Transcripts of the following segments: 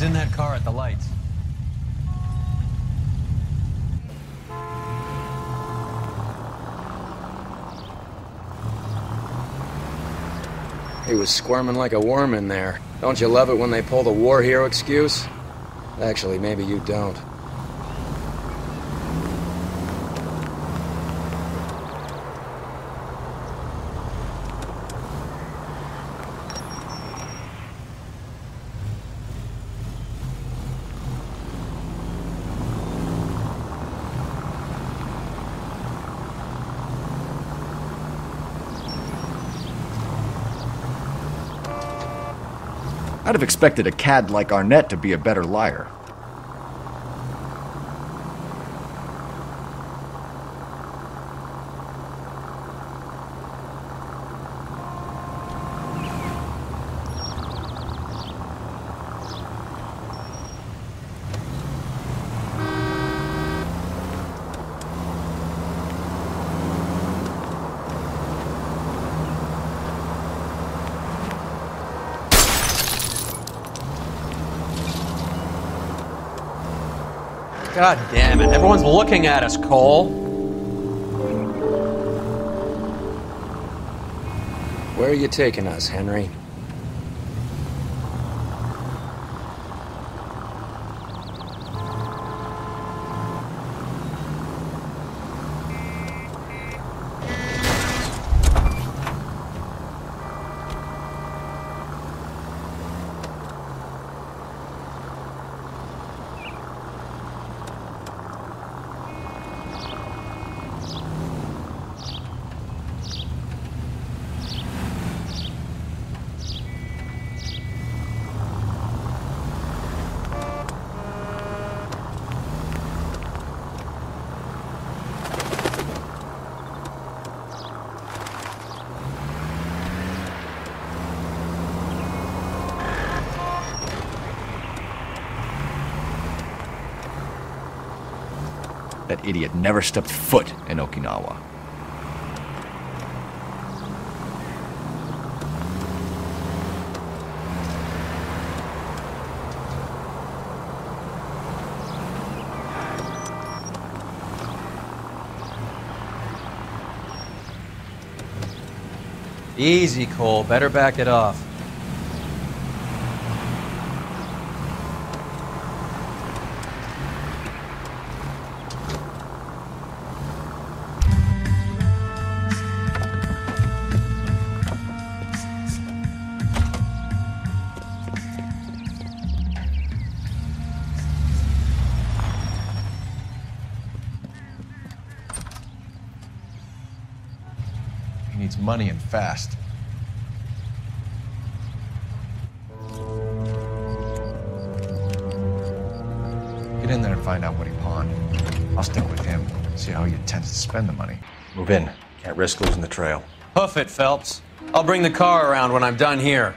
He's in that car at the lights. He was squirming like a worm in there. Don't you love it when they pull the war hero excuse? Actually, maybe you don't. I'd have expected a cad like Arnett to be a better liar. God damn it. Everyone's looking at us, Cole. Where are you taking us, Henry? That idiot never stepped foot in Okinawa. Easy, Cole. Better back it off. He needs money and fast. Get in there and find out what he pawned. I'll stick with him, see how he intends to spend the money. Move in. Can't risk losing the trail. Hoof it, Phelps. I'll bring the car around when I'm done here.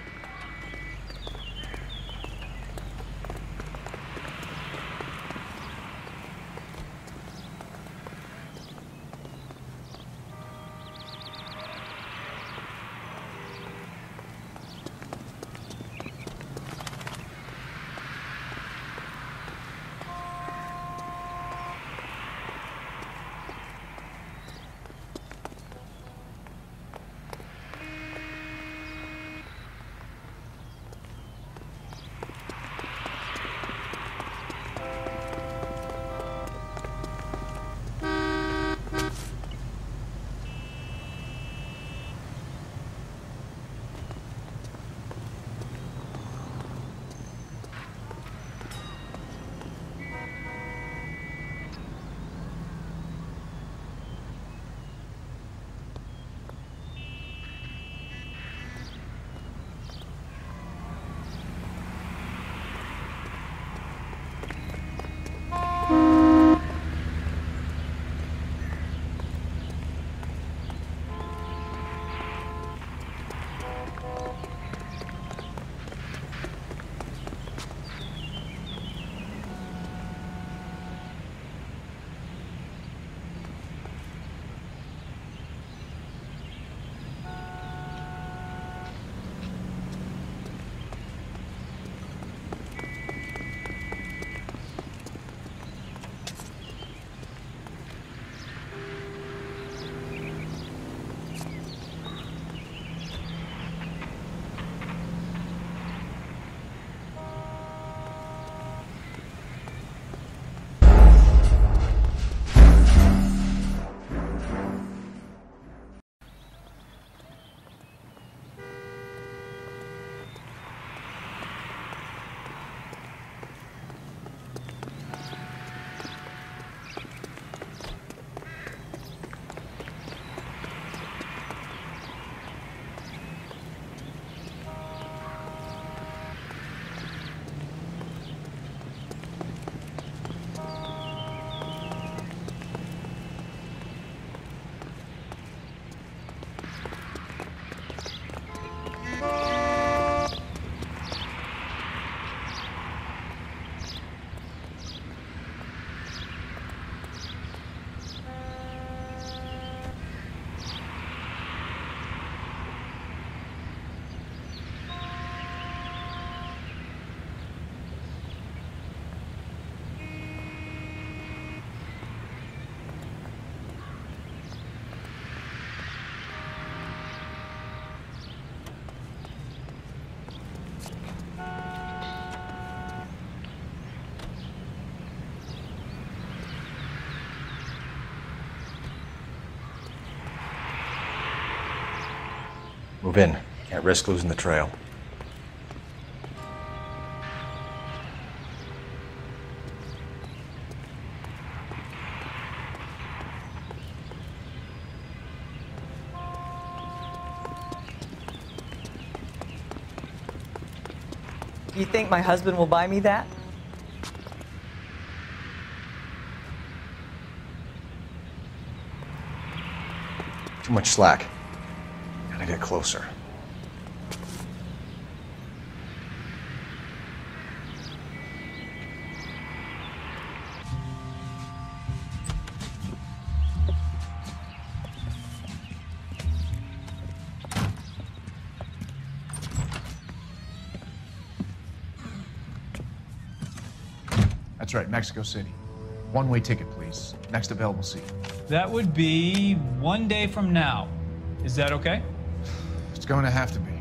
Move in. Can't risk losing the trail. You think my husband will buy me that? Too much slack. Gotta get closer. That's right, Mexico City. One-way ticket, please. Next available seat. That would be 1 day from now. Is that okay? It's going to have to be.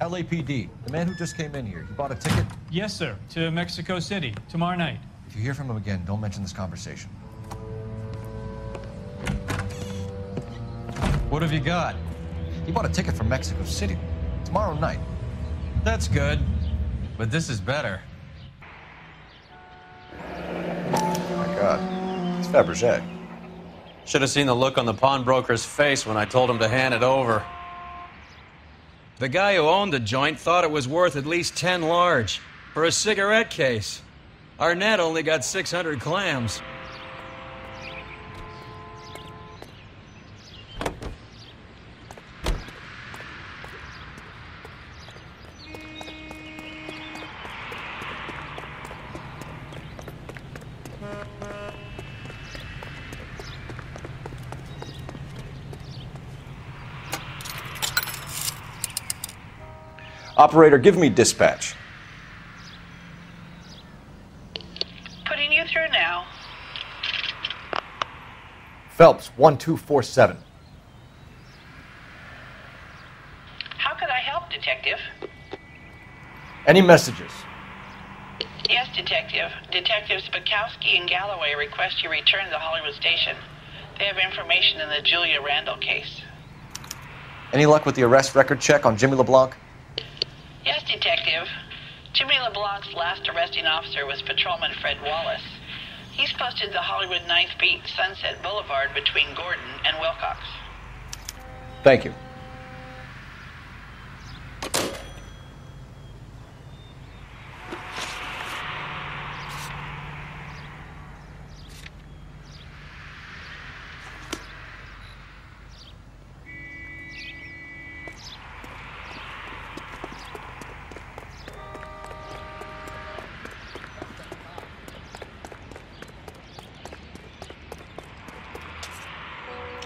LAPD, the man who just came in here, he bought a ticket? Yes, sir. To Mexico City, tomorrow night. If you hear from him again, don't mention this conversation. What have you got? He bought a ticket from Mexico City. Tomorrow night. That's good. But this is better. My God. It's Fabergé. Should have seen the look on the pawnbroker's face when I told him to hand it over. The guy who owned the joint thought it was worth at least 10 large for a cigarette case. Arnett only got 600 clams. Operator, give me dispatch. Putting you through now. Phelps, 1247. How could I help, Detective? Any messages? Yes, Detective. Detectives Bukowski and Galloway request you return to the Hollywood station. They have information in the Julia Randall case. Any luck with the arrest record check on Jimmy LeBlanc? Yes, Detective. Jimmy LeBlanc's last arresting officer was Patrolman Fred Wallace. He's posted the Hollywood 9th Beat Sunset Boulevard between Gordon and Wilcox. Thank you.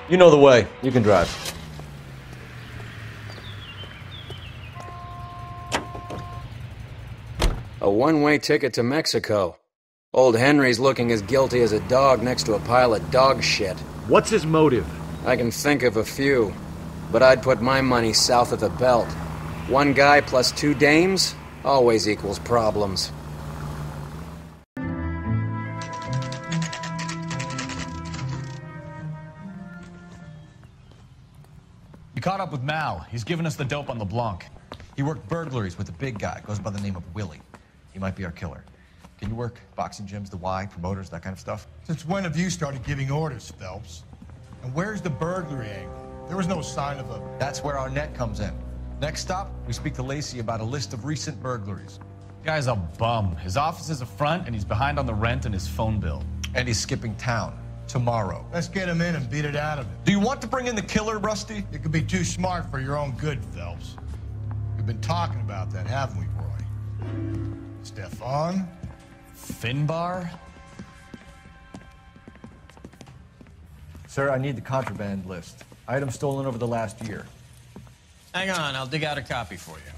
You know the way. You can drive. A one-way ticket to Mexico. Old Henry's looking as guilty as a dog next to a pile of dog shit. What's his motive? I can think of a few, but I'd put my money south of the belt. One guy plus two dames always equals problems. We caught up with Mal. He's given us the dope on LeBlanc. He worked burglaries with a big guy. Goes by the name of Willie. He might be our killer. Can you work boxing gyms, the Y, promoters, that kind of stuff? Since when have you started giving orders, Phelps? And where's the burglary angle? There was no sign of a... That's where Arnett comes in. Next stop, we speak to Lacey about a list of recent burglaries. Guy's a bum. His office is a front, and he's behind on the rent and his phone bill. And he's skipping town tomorrow. Let's get him in and beat it out of him. Do you want to bring in the killer, Rusty? You could be too smart for your own good, Phelps. We've been talking about that, haven't we, Roy? Stefan? Finbar? Sir, I need the contraband list. Items stolen over the last year. Hang on, I'll dig out a copy for you.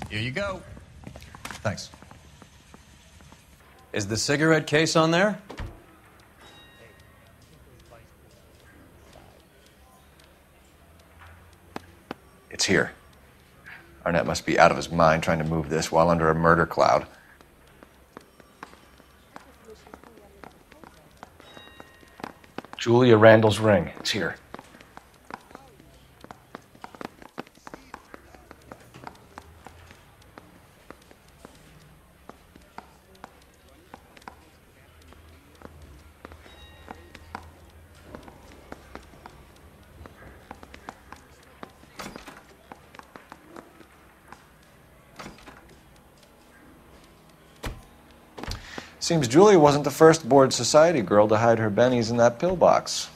Here you go. Thanks. Is the cigarette case on there? It's here. Arnett must be out of his mind trying to move this while under a murder cloud. Julia Randall's ring. It's here. Seems Julia wasn't the first bored society girl to hide her bennies in that pillbox.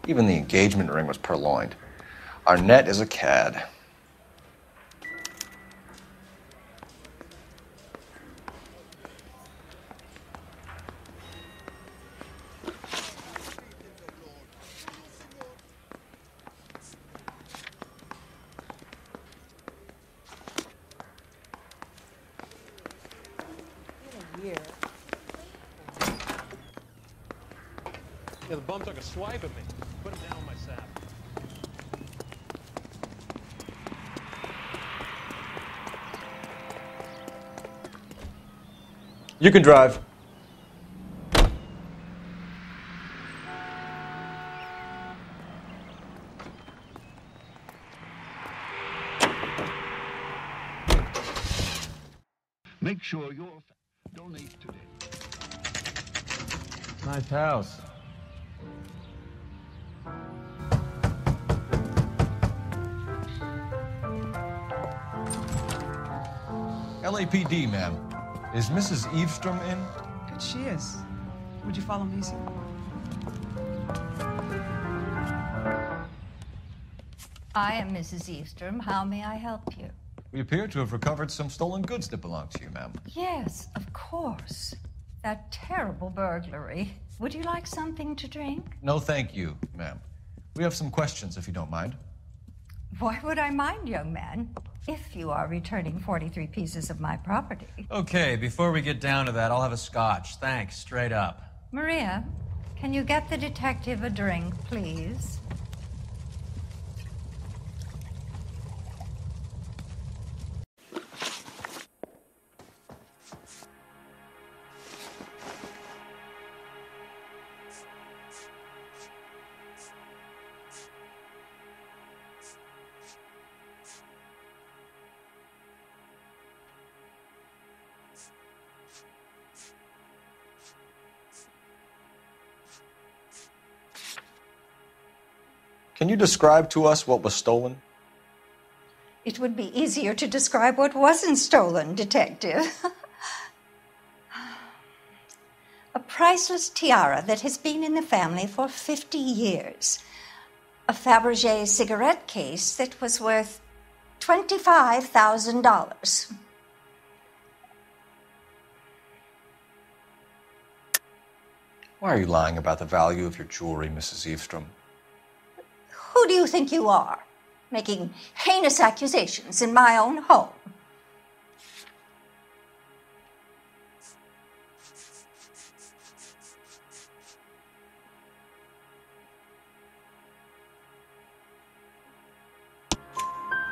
Even the engagement ring was purloined. Arnett is a cad. Yeah, the bum took a swipe at me. Put him down my sap. You can drive. Make sure your donate today. Nice house. LAPD, ma'am. Is Mrs. Eavestrom in? She is. Would you follow me, sir? I am Mrs. Eavestrom. How may I help you? We appear to have recovered some stolen goods that belong to you, ma'am. Yes, of course. That terrible burglary. Would you like something to drink? No, thank you, ma'am. We have some questions, if you don't mind. Why would I mind, young man? If you are returning 43 pieces of my property. Okay, before we get down to that, I'll have a scotch. Thanks, straight up. Maria, can you get the detective a drink, please? Can you describe to us what was stolen? It would be easier to describe what wasn't stolen, Detective. A priceless tiara that has been in the family for 50 years. A Fabergé cigarette case that was worth $25,000. Why are you lying about the value of your jewelry, Mrs. Eavestrom? Who do you think you are, making heinous accusations in my own home?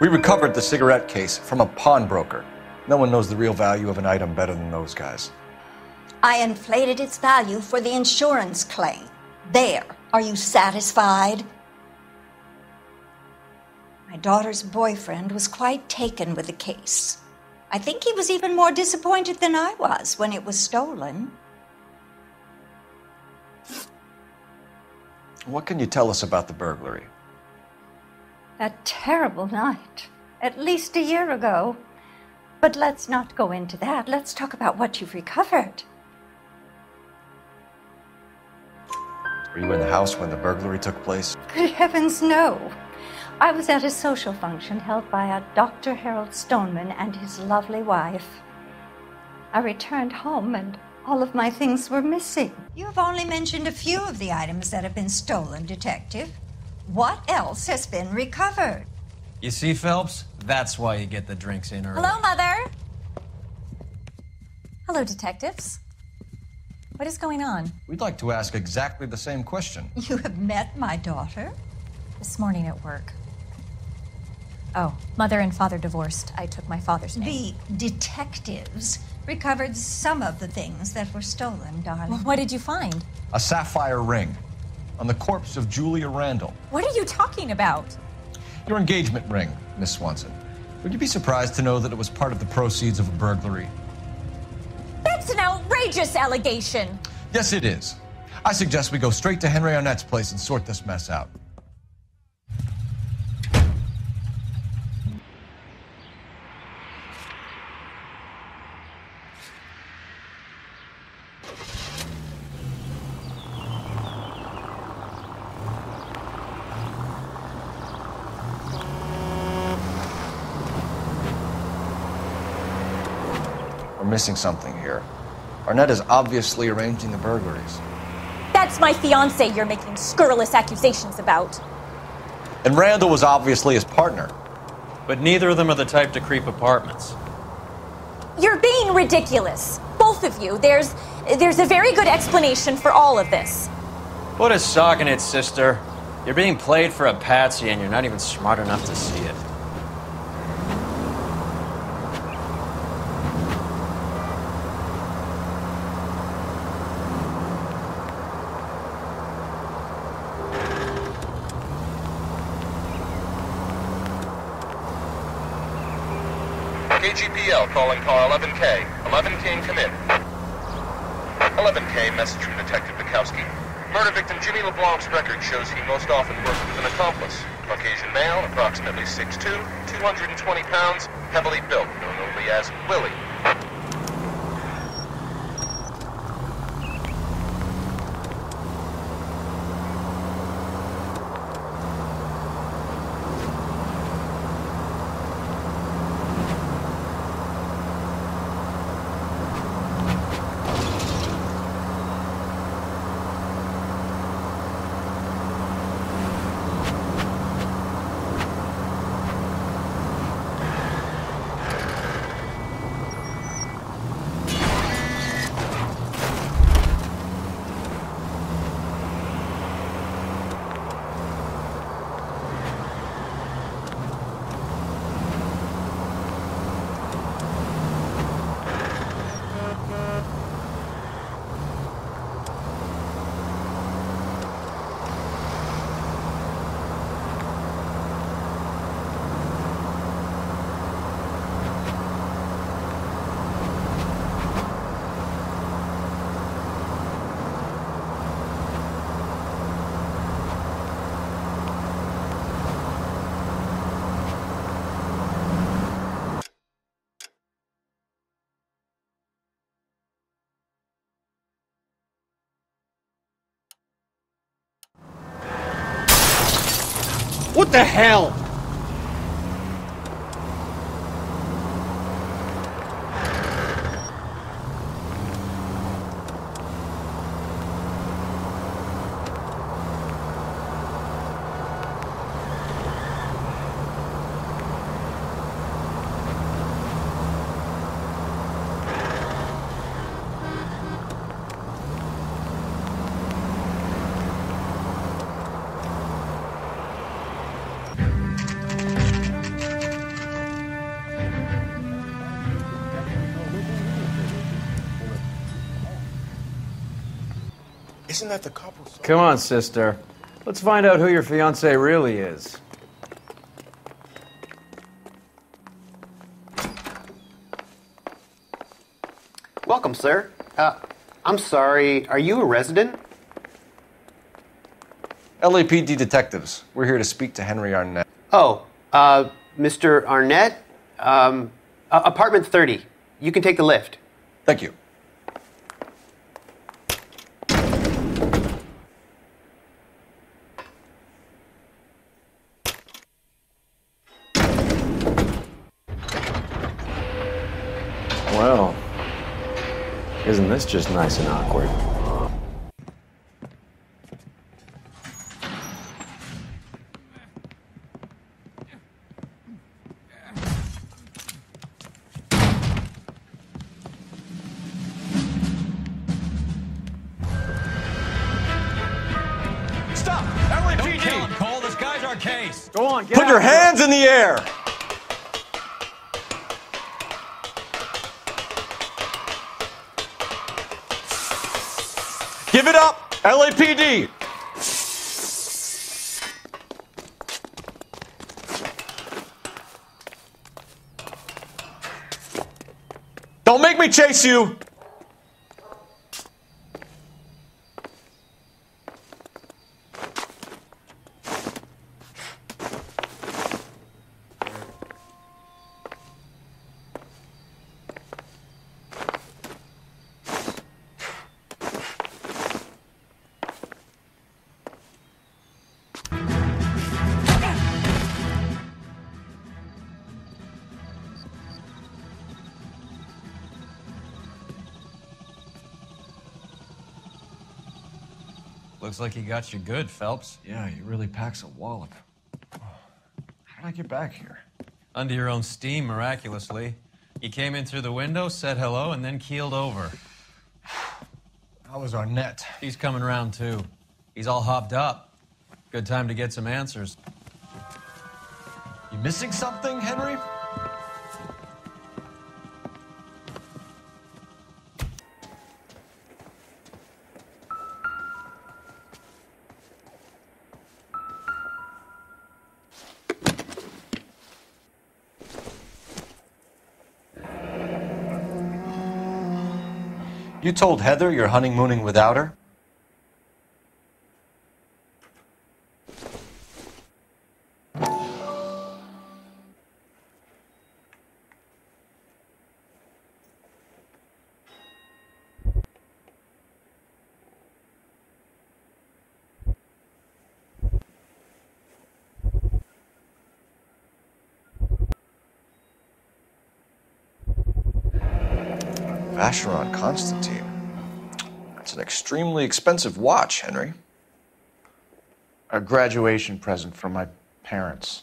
We recovered the cigarette case from a pawnbroker. No one knows the real value of an item better than those guys. I inflated its value for the insurance claim. There. Are you satisfied? My daughter's boyfriend was quite taken with the case. I think he was even more disappointed than I was when it was stolen. What can you tell us about the burglary? That terrible night, at least a year ago. But let's not go into that. Let's talk about what you've recovered. Were you in the house when the burglary took place? Good heavens, no. I was at a social function held by a Dr. Harold Stoneman and his lovely wife. I returned home and all of my things were missing. You have only mentioned a few of the items that have been stolen, Detective. What else has been recovered? You see, Phelps? That's why you get the drinks in early. Hello, Mother. Hello, detectives. What is going on? We'd like to ask exactly the same question. You have met my daughter? This morning at work. Oh, mother and father divorced. I took my father's name. The detectives recovered some of the things that were stolen, darling. Well, what did you find? A sapphire ring on the corpse of Julia Randall. What are you talking about? Your engagement ring, Miss Swanson. Would you be surprised to know that it was part of the proceeds of a burglary? That's an outrageous allegation. Yes, it is. I suggest we go straight to Henry Arnett's place and sort this mess out. We're missing something here. Arnett is obviously arranging the burglaries. That's my fiance you're making scurrilous accusations about. And Randall was obviously his partner. But neither of them are the type to creep apartments. You're being ridiculous. Both of you. There's a very good explanation for all of this. Put a sock in it, sister. You're being played for a patsy and you're not even smart enough to see it. KGPL calling car 11K. 11K, come in. 11K, message from Detective Bukowski. Murder victim Jimmy LeBlanc's record shows he most often worked with an accomplice. Caucasian male, approximately 6'2", 220 pounds, heavily built, known only as Willie. What the hell? Isn't that the couple? Come on, sister. Let's find out who your fiancé really is. Welcome, sir. I'm sorry, are you a resident? LAPD detectives. We're here to speak to Henry Arnett. Oh, Mr. Arnett? Apartment 30. You can take the lift. Thank you. Well, isn't this just nice and awkward? Don't kill him, Cole. This guy's our case. Go on, get Put out your of here. hands in the air! Give it up, LAPD! Don't make me chase you! Looks like he got you good, Phelps. Yeah, he really packs a wallop. How did I get back here? Under your own steam, miraculously. You came in through the window, said hello, and then keeled over. How was Arnett? He's coming around, too. He's all hopped up. Good time to get some answers. You missing something, Henry? You told Heather you're honeymooning without her? Vacheron Constantine. That's an extremely expensive watch, Henry. A graduation present from my parents.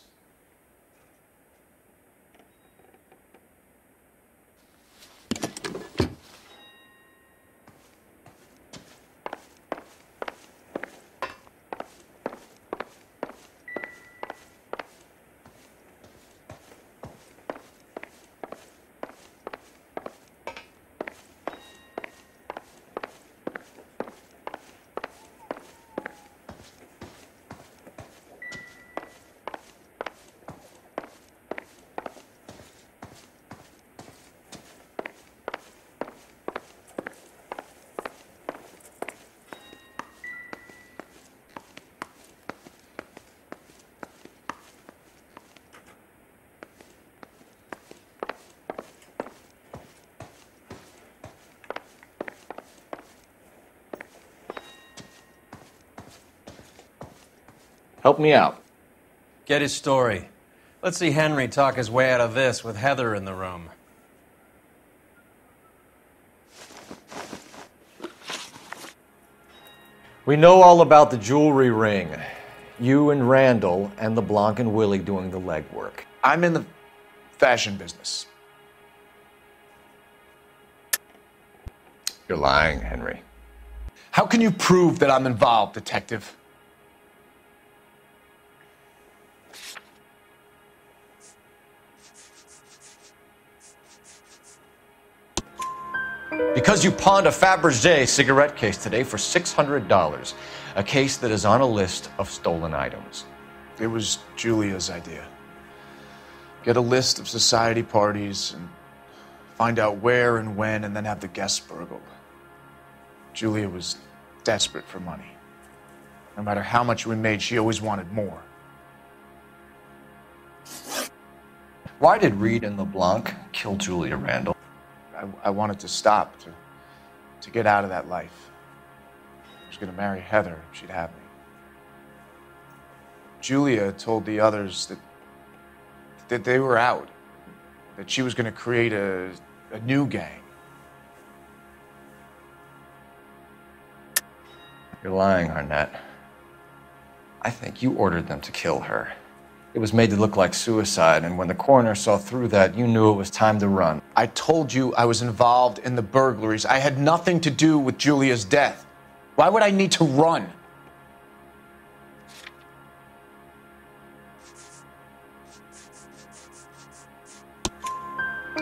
Help me out. Get his story. Let's see Henry talk his way out of this with Heather in the room. We know all about the jewelry ring. You and Randall and LeBlanc and Willie doing the legwork. I'm in the fashion business. You're lying, Henry. How can you prove that I'm involved, Detective? Because you pawned a Fabergé cigarette case today for $600. A case that is on a list of stolen items. It was Julia's idea. Get a list of society parties and find out where and when and then have the guests burgled. Julia was desperate for money. No matter how much we made, she always wanted more. Why did Reed and LeBlanc kill Julia Randall? I wanted to stop, to get out of that life. I was going to marry Heather if she'd have me. Julia told the others that they were out, that she was going to create a new gang. You're lying, Arnett. I think you ordered them to kill her. It was made to look like suicide, and when the coroner saw through that, you knew it was time to run. I told you I was involved in the burglaries. I had nothing to do with Julia's death. Why would I need to run?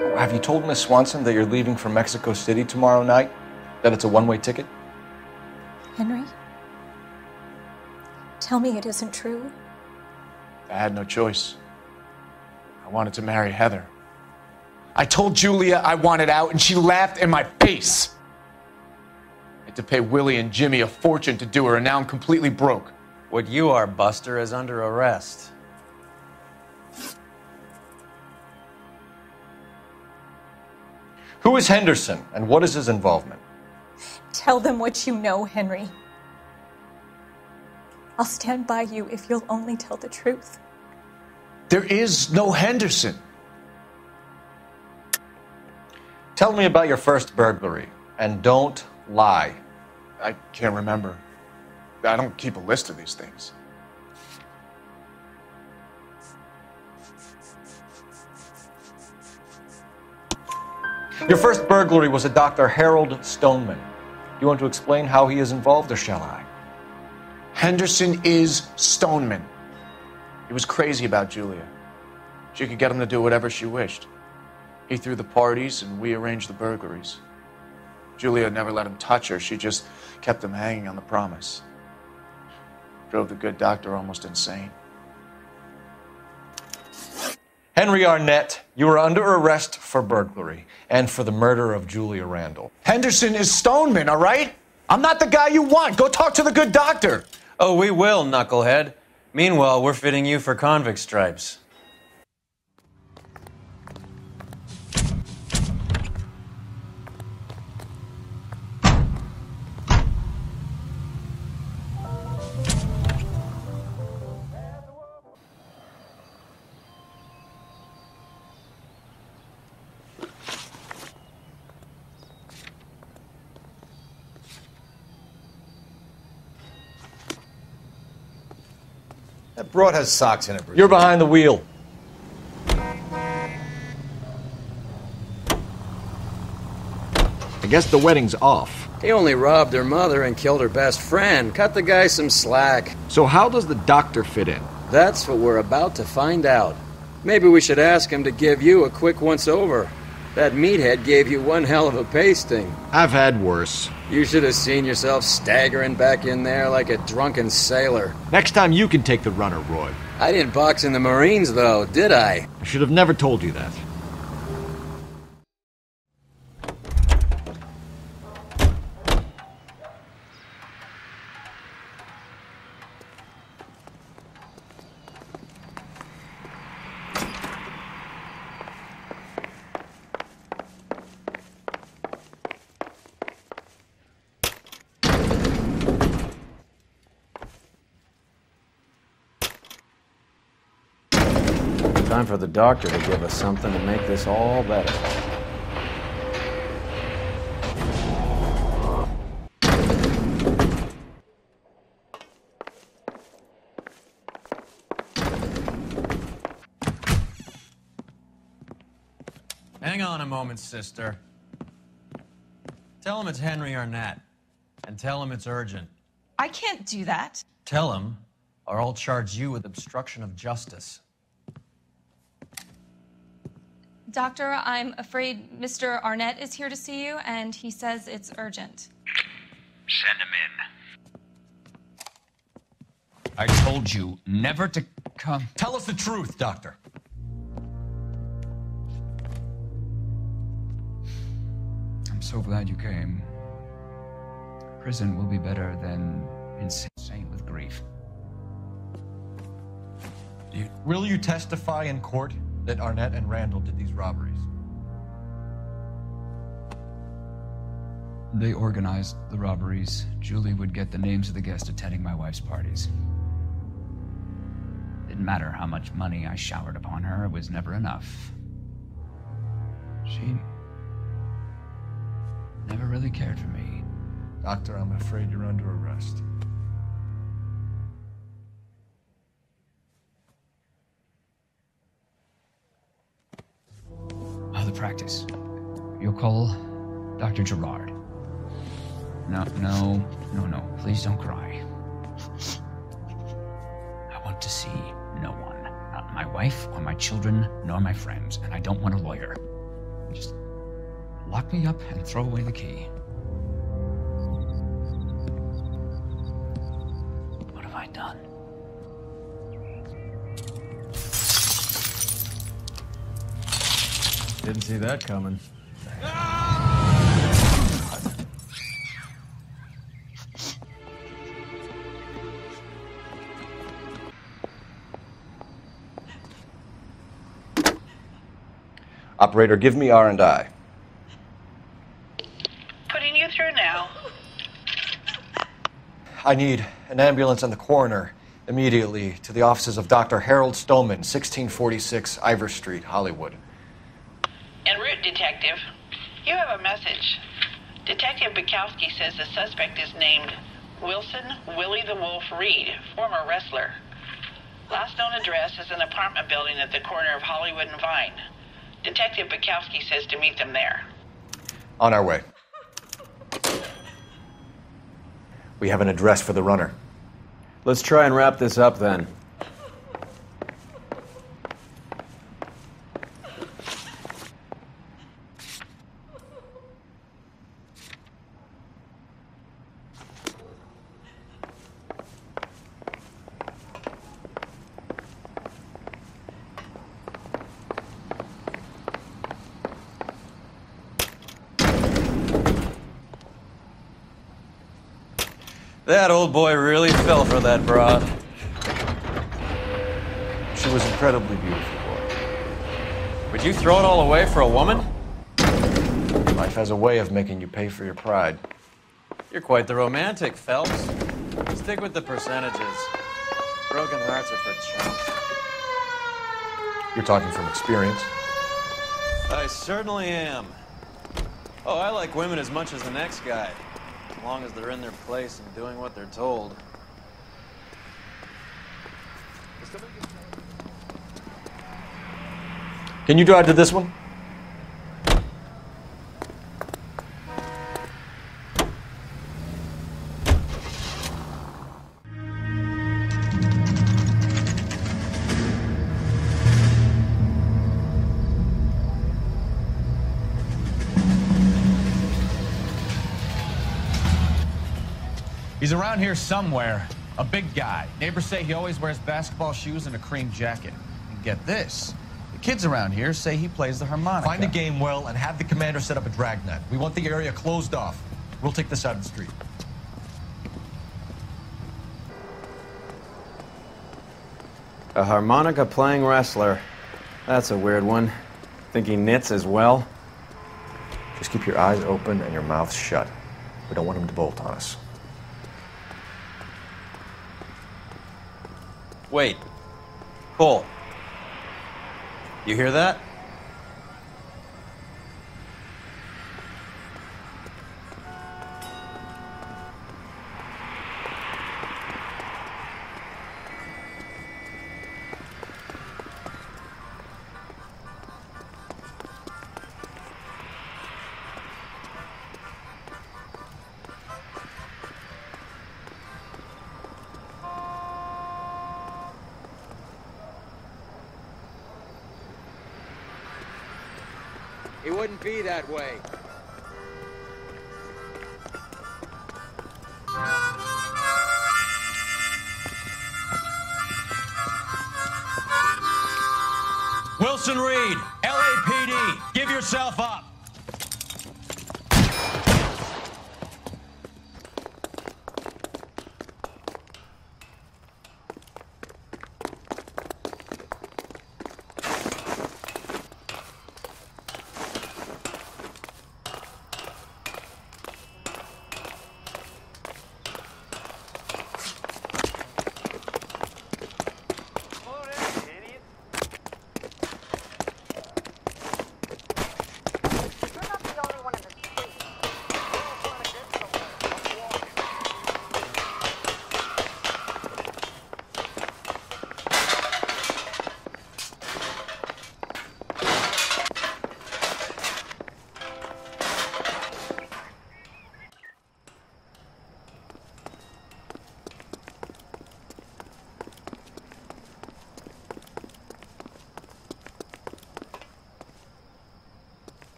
Have you told Miss Swanson that you're leaving for Mexico City tomorrow night? That it's a one-way ticket? Henry? Tell me it isn't true. I had no choice. I wanted to marry Heather. I told Julia I wanted out, and she laughed in my face. I had to pay Willie and Jimmy a fortune to do her, and now I'm completely broke. What you are, Buster, is under arrest. Who is Henderson, and what is his involvement? Tell them what you know, Henry. I'll stand by you if you'll only tell the truth. There is no Henderson. Tell me about your first burglary, and don't lie. I can't remember. I don't keep a list of these things. Your first burglary was a Dr. Harold Stoneman. You want to explain how he is involved, or shall I? Henderson is Stoneman. He was crazy about Julia. She could get him to do whatever she wished. He threw the parties, and we arranged the burglaries. Julia never let him touch her. She just kept him hanging on the promise. Drove the good doctor almost insane. Henry Arnett, you are under arrest for burglary and for the murder of Julia Randall. Henderson is Stoneman, all right? I'm not the guy you want. Go talk to the good doctor. Oh, we will, knucklehead. Meanwhile, we're fitting you for convict stripes. That broad has socks in it, Bruce. You're behind the wheel. I guess the wedding's off. He only robbed her mother and killed her best friend. Cut the guy some slack. So how does the doctor fit in? That's what we're about to find out. Maybe we should ask him to give you a quick once-over. That meathead gave you one hell of a pasting. I've had worse. You should have seen yourself staggering back in there like a drunken sailor. Next time you can take the runner, Roy. I didn't box in the Marines, though, did I? I should have never told you that. Time for the doctor to give us something to make this all better. Hang on a moment, sister. Tell him it's Henry Arnett. And tell him it's urgent. I can't do that. Tell him, or I'll charge you with obstruction of justice. Doctor, I'm afraid Mr. Arnett is here to see you, and he says it's urgent. Send him in. I told you never to come. Tell us the truth, Doctor. I'm so glad you came. Prison will be better than insane with grief. Will you testify in court that Arnett and Randall did these robberies? They organized the robberies. Julie would get the names of the guests attending my wife's parties. Didn't matter how much money I showered upon her, it was never enough. She never really cared for me. Doctor, I'm afraid you're under arrest. The practice. You'll call Dr. Gerard. No. Please don't cry. I want to see no one. Not my wife or my children, nor my friends. And I don't want a lawyer. Just lock me up and throw away the key. What have I done? Didn't see that coming. Operator, give me R&I. Putting you through now. I need an ambulance and the coroner immediately to the offices of Dr. Harold Stoneman, 1646 Ivor Street, Hollywood. En route, Detective. You have a message. Detective Bukowski says the suspect is named Wilson Willie the Wolf Reed, former wrestler. Last known address is an apartment building at the corner of Hollywood and Vine. Detective Bukowski says to meet them there. On our way. We have an address for the runner. Let's try and wrap this up then. That old boy really fell for that broad. She was incredibly beautiful, boy. Would you throw it all away for a woman? Life has a way of making you pay for your pride. You're quite the romantic, Phelps. Stick with the percentages. Broken hearts are for chumps. You're talking from experience. I certainly am. Oh, I like women as much as the next guy. As long as they're in their place and doing what they're told. Can you drive to this one? He's around here somewhere. A big guy. Neighbors say he always wears basketball shoes and a cream jacket. And get this. The kids around here say he plays the harmonica. Find a game well and have the commander set up a dragnet. We want the area closed off. We'll take this side of the street. A harmonica playing wrestler. That's a weird one. Think he knits as well? Just keep your eyes open and your mouth shut. We don't want him to bolt on us. Wait. Cole. You hear that? It wouldn't be that way. Wilson Reed, LAPD, give yourself up.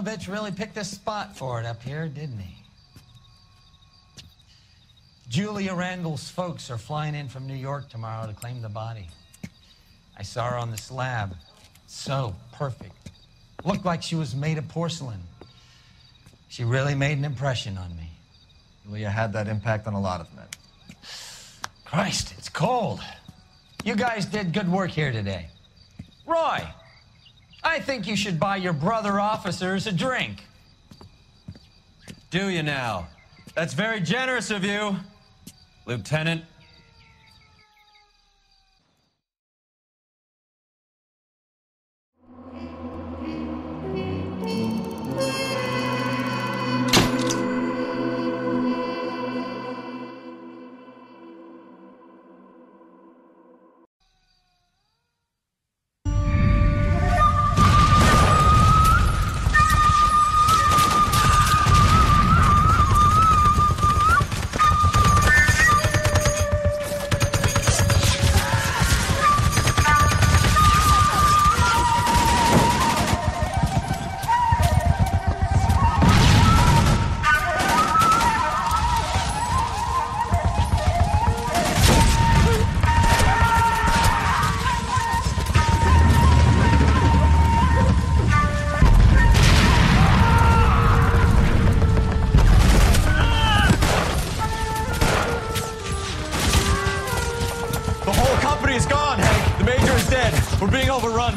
bitch really picked a spot for it up here, didn't he? Julia Randall's folks are flying in from New York tomorrow to claim the body. I saw her on the slab. So perfect. Looked like she was made of porcelain. She really made an impression on me. Julia had that impact on a lot of men. Christ, it's cold. You guys did good work here today. Roy, I think you should buy your brother officers a drink. Do you now? That's very generous of you, Lieutenant.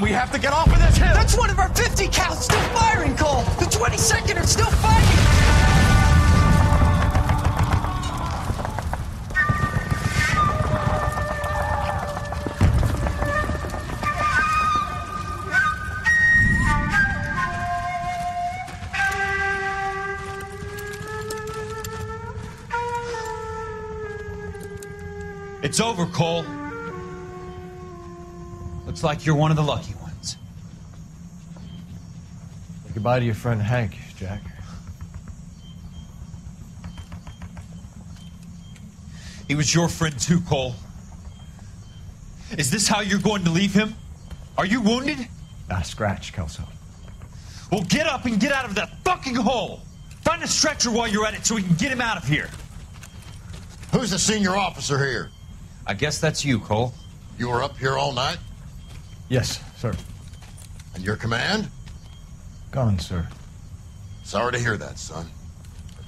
We have to get off of this hill! That's one of our 50 cals still firing, Cole! The 22nd are still fighting! It's over, Cole. Looks like you're one of the lucky ones. Say goodbye to your friend Hank, Jack. He was your friend too, Cole. Is this how you're going to leave him? Are you wounded? Not a scratch, Kelso. Well, get up and get out of that fucking hole! Find a stretcher while you're at it so we can get him out of here. Who's the senior officer here? I guess that's you, Cole. You were up here all night? Yes, sir. And your command? Gone, sir. Sorry to hear that, son.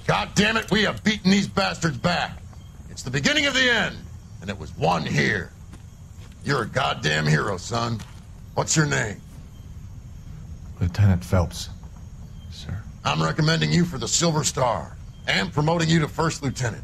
God damn it, we have beaten these bastards back. It's the beginning of the end, and it was one here. You're a goddamn hero, son. What's your name? Lieutenant Phelps, sir. I'm recommending you for the Silver Star and promoting you to First Lieutenant.